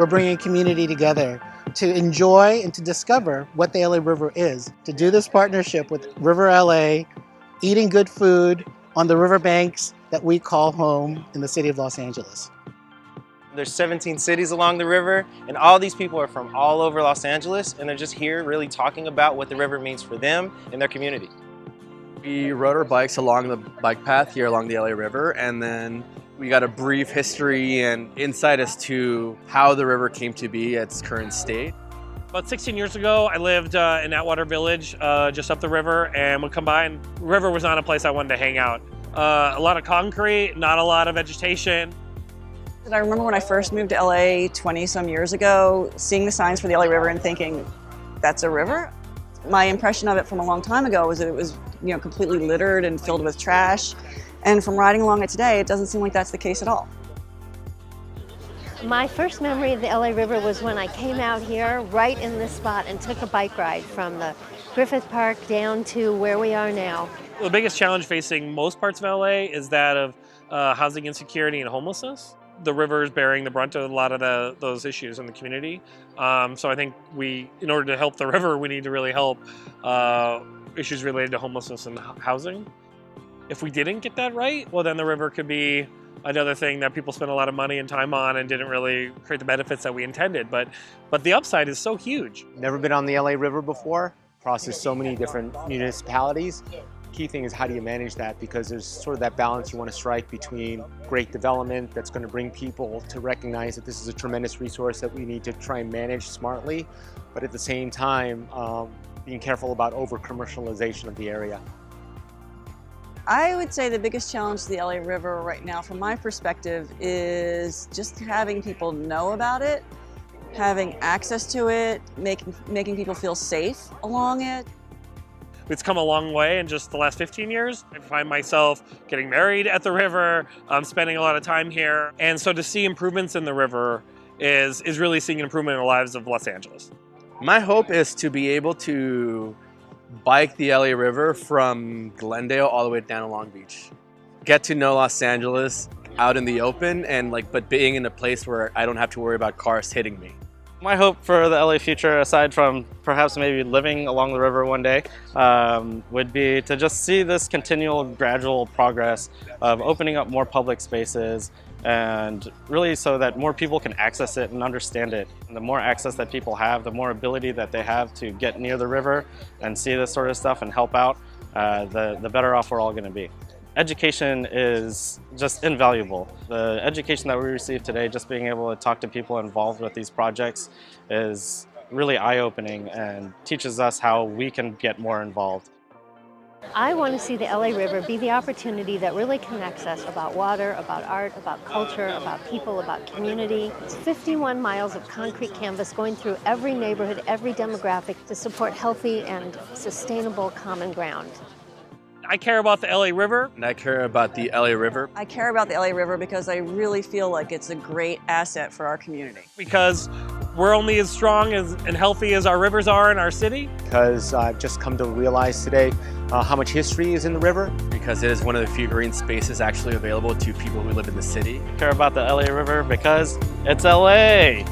we're bringing community together to enjoy and to discover what the LA River is. To do this partnership with River LA, eating good food on the riverbanks that we call home in the city of Los Angeles. There's 17 cities along the river, and all these people are from all over Los Angeles, and they're just here really talking about what the river means for them and their community. We rode our bikes along the bike path here along the LA River, and then we got a brief history and insight as to how the river came to be its current state. About 16 years ago, I lived in Atwater Village, just up the river, and would come by, and the river was not a place I wanted to hang out. A lot of concrete, not a lot of vegetation. I remember when I first moved to LA 20-some years ago, seeing the signs for the LA River and thinking, that's a river? My impression of it from a long time ago was that it was, completely littered and filled with trash. And from riding along it today, it doesn't seem like that's the case at all. My first memory of the LA River was when I came out here right in this spot and took a bike ride from the Griffith Park down to where we are now. The biggest challenge facing most parts of LA is that of housing insecurity and homelessness. The river is bearing the brunt of a lot of those issues in the community. So I think in order to help the river, we need to really help issues related to homelessness and housing. If we didn't get that right, well then the river could be another thing that people spend a lot of money and time on and didn't really create the benefits that we intended. But the upside is so huge. Never been on the LA River before, crosses so many different municipalities. Key thing is how do you manage that, because there's sort of that balance you want to strike between great development that's going to bring people to recognize that this is a tremendous resource that we need to try and manage smartly, but at the same time being careful about over-commercialization of the area. I would say the biggest challenge to the LA River right now from my perspective is just having people know about it, having access to it, making people feel safe along it. It's come a long way in just the last 15 years. I find myself getting married at the river, spending a lot of time here. And so to see improvements in the river is really seeing an improvement in the lives of Los Angeles. My hope is to be able to bike the LA River from Glendale all the way down to Long Beach. Get to know Los Angeles out in the open, and but being in a place where I don't have to worry about cars hitting me. My hope for the LA future, aside from perhaps maybe living along the river one day, would be to just see this continual gradual progress of opening up more public spaces, and really so that more people can access it and understand it. And the more access that people have, the more ability that they have to get near the river and see this sort of stuff and help out, the better off we're all going to be. Education is just invaluable. The education that we receive today, just being able to talk to people involved with these projects, is really eye-opening and teaches us how we can get more involved. I want to see the LA River be the opportunity that really connects us about water, about art, about culture, about people, about community. It's 51 miles of concrete canvas going through every neighborhood, every demographic to support healthy and sustainable common ground. I care about the LA River. And I care about the LA River. I care about the LA River because I really feel like it's a great asset for our community. Because we're only as strong and healthy as our rivers are in our city. Because I've just come to realize today how much history is in the river. Because it is one of the few green spaces actually available to people who live in the city. I care about the LA River because it's LA.